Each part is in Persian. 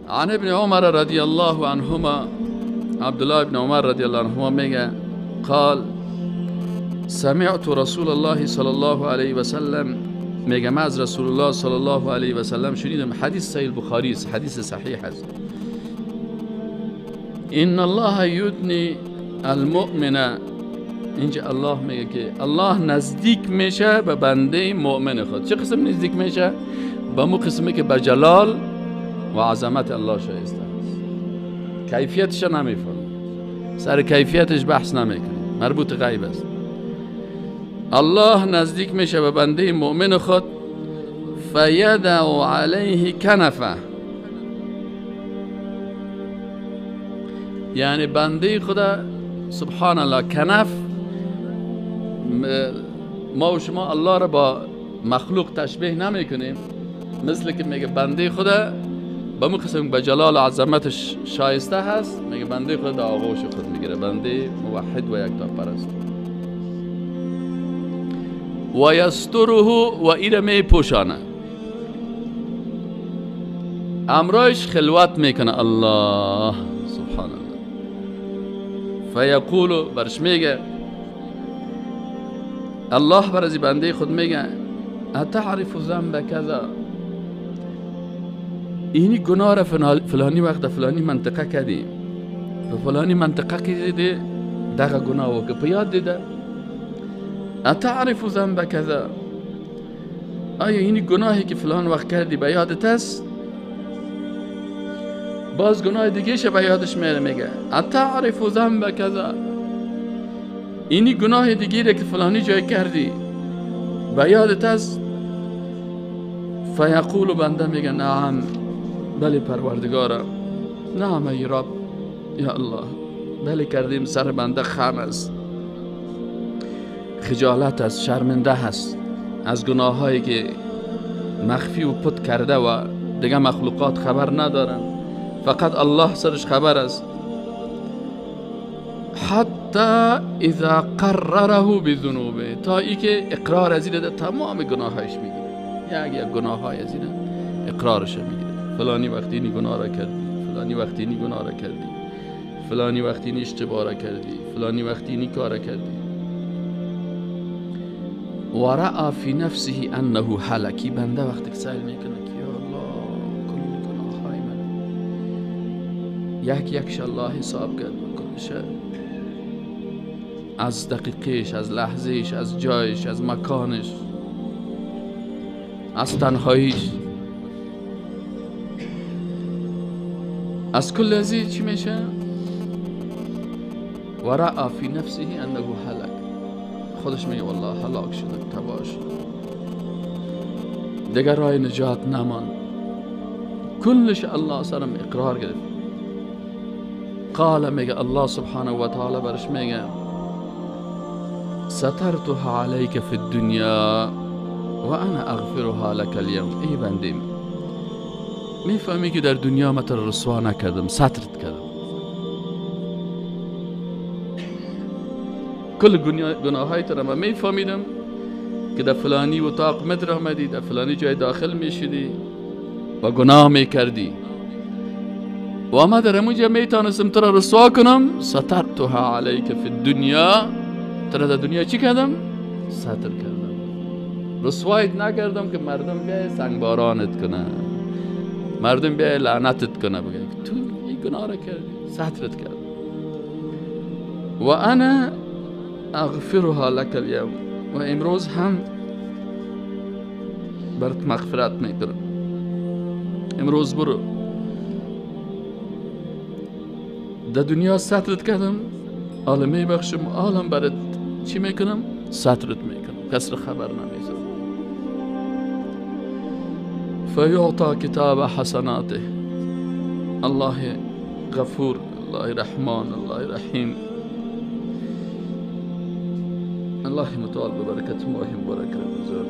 عن ابن عمر رضی الله عنهما، عبدالله ابن عمر رضی الله عنهما میگه قال سمعت رسول الله صلی الله علیه و سلم، میگه من از رسول الله صلی الله علیه و سلم شنیدم، حدیث صحیح البخاری است، حدیث صحیح است. ان الله یدنی المؤمن، اینجا الله میگه که الله نزدیک میشه به بنده مؤمن خود. چه قسم نزدیک میشه؟ به مو قسمی که به جلال و عظمت الله شایسته است. کیفیتش نمیفهم، سر کیفیتش بحث نمیکنه، مربوط غیب است. الله نزدیک میشه به بنده مؤمن خود، فیدع علیه کنفه، یعنی بنده خدا سبحان الله کنف، ما و شما الله را با مخلوق تشبیه نمی کنیم، مثل که میگه بنده خدا به مو قسم به جلال و عظمتش شایسته هست، میگه بنده خدا در آغوش خود میگیره، بنده موحد و یکتا پرست. و یستره و ایره می پوشانه، امرایش خلوت میکنه الله سبحان الله. فیقولو برش میگه الله بر از بنده خود میگه اتعرف ذنب کذا، اینی گناه را فلانی وقت فلانی منطقه کردی، فلانی منطقه کردی دغه گناه و که پیاد دیده، اتعرف ذنب کذا، آیا اینی گناهی که فلان وقت کردی به یادت است؟ باز گناه دیگه شه به یادش میره، میگه اتعرف ذنب کذا، اینی گناه دیگه را که فلانی جای کردی به یادت است؟ فیقول بنده میگه نعم، بله پروردگارم، نعم ای رب، یا الله بله کردیم، سر بنده خم است، خجالت است، شرمنده هست از گناه هایی که مخفی و پت کرده و دیگه مخلوقات خبر ندارن، فقط الله سرش خبر است. حتی اذا قرره بذنوبه، تا ای که اقرار از اینه تمام گناهایش میگیره، یک گناه های از اینه اقرارش میگیره، فلانی وقتی اینی گناه را کردی، فلانی وقتی اینی گناه را کردی، فلانی وقتی اینی اشتباه را کردی، فلانی وقتی اینی کار را کردی. و رأى فی نفسه انه هلکی، بنده وقتی که سائل میکنه که یا الله کل گناه های من یک الله حساب کرد، کلش از دقیقش، از لحظهش، از جایش، از مکانش، از تنهاییش، از کل ازی چی میشه؟ و رأى فی نفسه انه هلک، خودش میگه والله هلاک شده، تباه شده، دیگر راه نجات نمان، کلش الله سرم اقرار گرفت. قال میگه الله سبحانه و تعالی برش میگه سترتها علیک فی الدنیا و انا اغفرها لك اليوم، ای بنده میفهمی که در دنیا من تو رسوا نکردم، سترت کردم، کل گناه های تو را من میفهمیدم که در فلانی اتاق مدر آمدی، در فلانی جای داخل میشدی و گناه میکردی و ما در همونجا میتونستم تو را رسوا کنم، سترتها علیک فی الدنیا، تو را در دنیا چی کردم؟ ستر کردم، رسوایت نکردم که مردم بیای سنگبارانت کنه، مردم بیای لعنتت کنه، بگه تو این گناه را کردی، سترت کردم. و انا اغفرها لك اليوم، و امروز هم برات مغفرت میکنم، امروز برو، در دنیا سترت کردم، حالا میبخشم، حالا برات چی میکنم؟ سترت میکنم، کس را خبر نمیزم. فیعطا کتاب حسناته، الله غفور، الله رحمان، الله رحیم، الله متعال ببرکت ماه مبارک رمضان.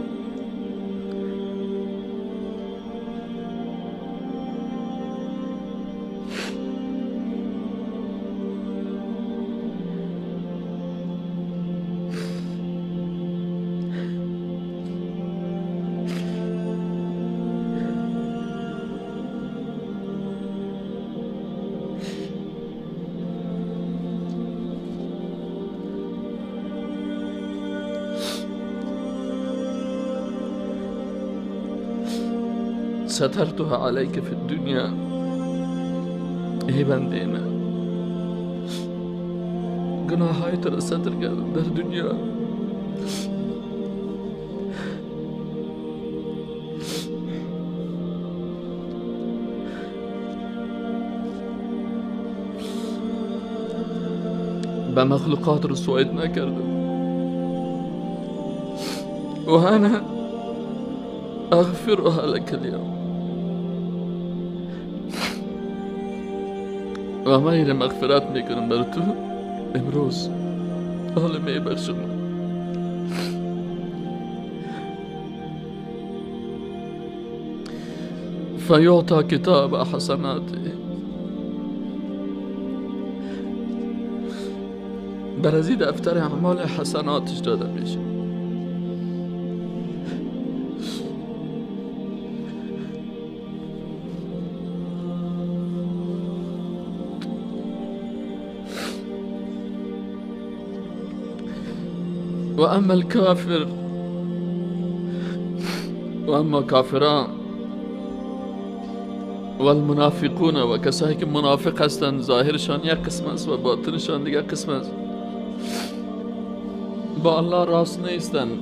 سترتها عليك في الدنيا. ای بنده من، گناه های تو را ستر کردم در دنیا. به مخلوقات رسوایت نکردم. و انا اغفرها لك اليوم. و من این مغفرت میکنم بر تو امروز. حال میبخشم. فیعطا کتاب حسناته. بر از این دفتر اعمال حسناتش داده میشه. و اما الكافر، و اما کافران و المنافقون، و کسایی که منافق هستند ظاهرشان یک قسم است و باطنشان دیگر قسم است، با الله راست نیستند،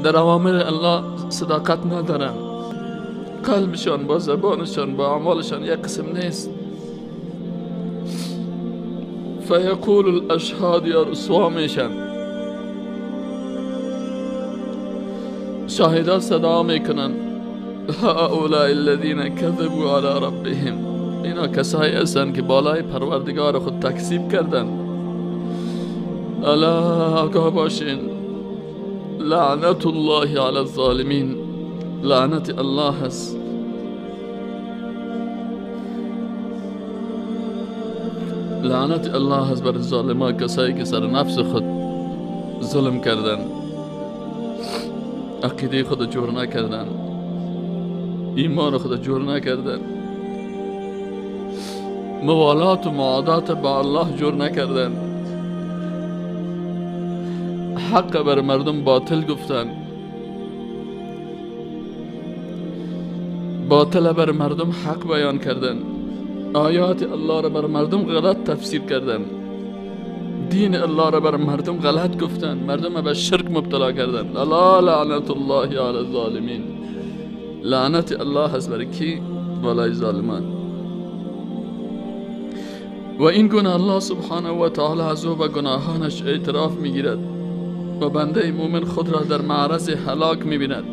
در اوامر الله صداقت ندارند، قلبشان با زبانشان با اعمالشان یک قسم نیست. فیقول الاشهاد، یا رسوا میشن، شاهدان صدا میکنن هؤلاء الذین کذبوا علی ربهم، اینا کسایی هستند که بالای پروردگار خود تکذیب کردن. الا آگاه باشین، لعنت الله علی الظالمین، لعنت الله هست لعنت الله هست بر ظالمان، کسایی که سر نفس خود ظلم کردن، عقیده خود جور نکردن، ایمان خود جور نکردن، موالات و معادات با الله جور نکردن، حق بر مردم باطل گفتن، باطل بر مردم حق بیان کردن، آیات الله را بر مردم غلط تفسیر کردن، دین الله را بر مردم غلط گفتن، مردم به شرک مبتلا کردن. الا لعنت الله علی الظالمین، لعنت الله هست برای کی؟ بالای ظالمان. و این گناه الله سبحانه و تعالی از او به گناهانش اعتراف میگیرد و بنده مومن خود را در معرض هلاک میبیند.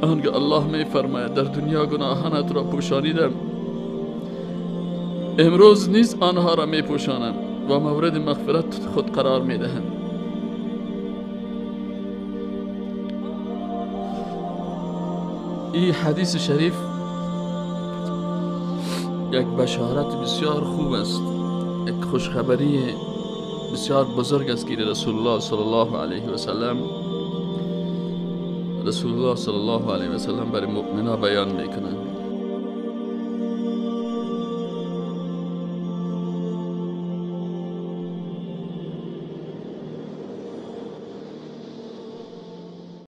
آنگه الله میفرماید در دنیا گناهانت را پوشانیدم، امروز نیز آنها را میپوشانم و مورد مغفرت خود قرار میدهم. این حدیث شریف یک بشارت بسیار خوب است، یک خوشخبری بسیار بزرگ است که رسول الله صلی الله علیه و سلم برای مؤمنان بیان میکنند.